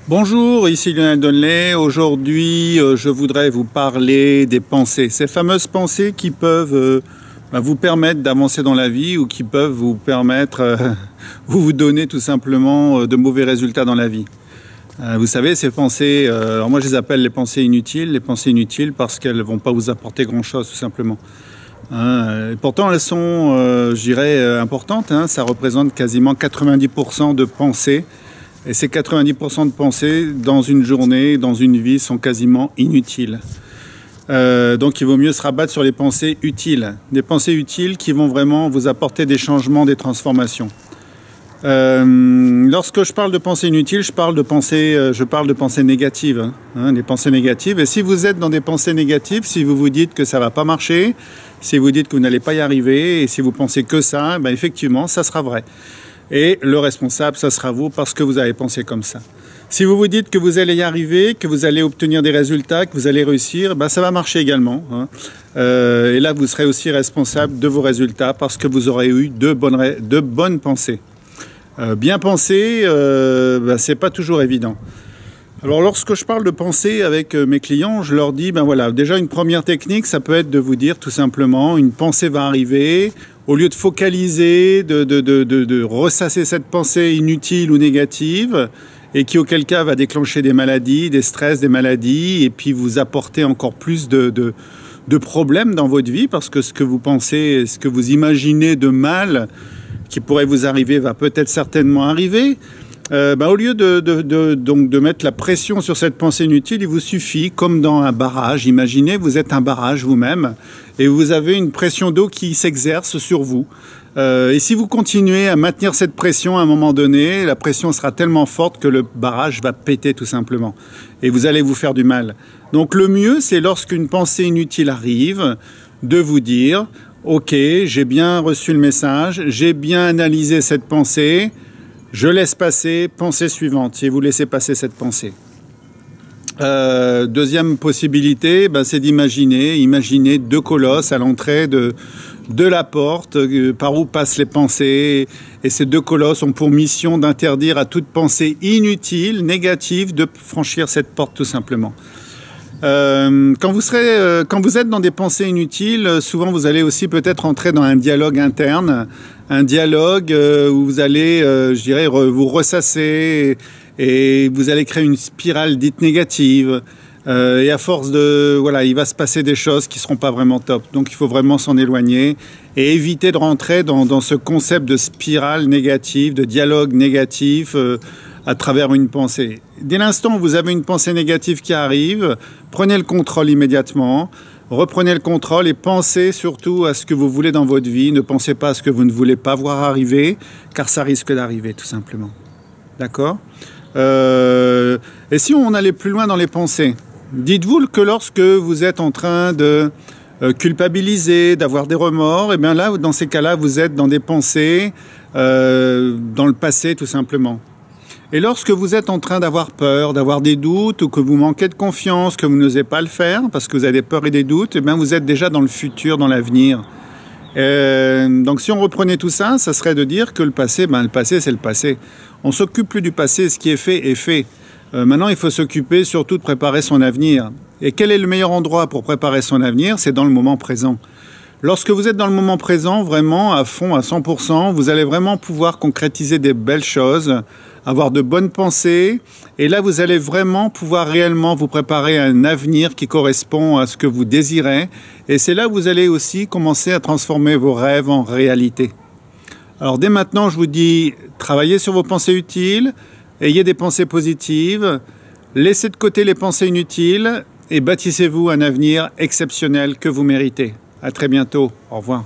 Bonjour, ici Lionel Donnelly. Aujourd'hui, je voudrais vous parler des pensées. Ces fameuses pensées qui peuvent vous permettre d'avancer dans la vie ou qui peuvent vous permettre, vous donner tout simplement de mauvais résultats dans la vie. Vous savez, ces pensées, alors moi je les appelle les pensées inutiles parce qu'elles ne vont pas vous apporter grand-chose tout simplement. Et pourtant elles sont, je dirais, importantes. Ça représente quasiment 90% de pensées. Et ces 90% de pensées dans une journée, dans une vie, sont quasiment inutiles. Donc il vaut mieux se rabattre sur les pensées utiles. Des pensées utiles qui vont vraiment vous apporter des changements, des transformations. Lorsque je parle de pensées inutiles, je parle de pensées négatives. Des pensées négatives. Et si vous êtes dans des pensées négatives, si vous vous dites que ça ne va pas marcher, si vous dites que vous n'allez pas y arriver, et si vous pensez que ça, effectivement, ça sera vrai. Et le responsable, ça sera vous parce que vous avez pensé comme ça. Si vous vous dites que vous allez y arriver, que vous allez obtenir des résultats, que vous allez réussir, ça va marcher également. Et là, vous serez aussi responsable de vos résultats parce que vous aurez eu de bonnes pensées. Bien penser, c'est pas toujours évident. Alors, lorsque je parle de pensée avec mes clients, je leur dis, voilà, déjà une première technique, ça peut être de vous dire tout simplement, une pensée va arriver. Au lieu de focaliser, de ressasser cette pensée inutile ou négative, et qui auquel cas va déclencher des maladies, des stress, des maladies, et puis vous apporter encore plus de problèmes dans votre vie, parce que ce que vous pensez, ce que vous imaginez de mal qui pourrait vous arriver va peut-être certainement arriver. Au lieu de mettre la pression sur cette pensée inutile, il vous suffit, comme dans un barrage, imaginez, vous êtes un barrage vous-même, et vous avez une pression d'eau qui s'exerce sur vous. Et si vous continuez à maintenir cette pression, à un moment donné, la pression sera tellement forte que le barrage va péter tout simplement. Et vous allez vous faire du mal. Donc le mieux, c'est lorsqu'une pensée inutile arrive, de vous dire « Ok, j'ai bien reçu le message, j'ai bien analysé cette pensée, je laisse passer, pensée suivante », et vous laissez passer cette pensée. Deuxième possibilité, c'est d'imaginer deux colosses à l'entrée de la porte par où passent les pensées. Et ces deux colosses ont pour mission d'interdire à toute pensée inutile, négative, de franchir cette porte tout simplement. Quand vous êtes dans des pensées inutiles, souvent vous allez aussi peut-être entrer dans un dialogue interne, un dialogue où vous allez, vous ressasser et vous allez créer une spirale dite négative. Et à force il va se passer des choses qui ne seront pas vraiment top. Donc il faut vraiment s'en éloigner et éviter de rentrer dans ce concept de spirale négative, de dialogue négatif à travers une pensée. Dès l'instant où vous avez une pensée négative qui arrive, prenez le contrôle immédiatement, reprenez le contrôle et pensez surtout à ce que vous voulez dans votre vie. Ne pensez pas à ce que vous ne voulez pas voir arriver, car ça risque d'arriver tout simplement. D'accord ? Et si on allait plus loin dans les pensées, dites-vous que lorsque vous êtes en train de culpabiliser, d'avoir des remords, et bien là, dans ces cas-là, vous êtes dans des pensées dans le passé tout simplement. Et lorsque vous êtes en train d'avoir peur, d'avoir des doutes, ou que vous manquez de confiance, que vous n'osez pas le faire, parce que vous avez des peurs et des doutes, et bien vous êtes déjà dans le futur, dans l'avenir. Donc si on reprenait tout ça, ça serait de dire que le passé, c'est le passé. On ne s'occupe plus du passé, ce qui est fait est fait. Maintenant, il faut s'occuper surtout de préparer son avenir. Et quel est le meilleur endroit pour préparer son avenir? C'est dans le moment présent. Lorsque vous êtes dans le moment présent, vraiment à fond, à 100%, vous allez vraiment pouvoir concrétiser des belles choses, avoir de bonnes pensées, et là vous allez vraiment pouvoir réellement vous préparer à un avenir qui correspond à ce que vous désirez, et c'est là où vous allez aussi commencer à transformer vos rêves en réalité. Alors dès maintenant, je vous dis, travaillez sur vos pensées utiles, ayez des pensées positives, laissez de côté les pensées inutiles, et bâtissez-vous un avenir exceptionnel que vous méritez. À très bientôt, au revoir.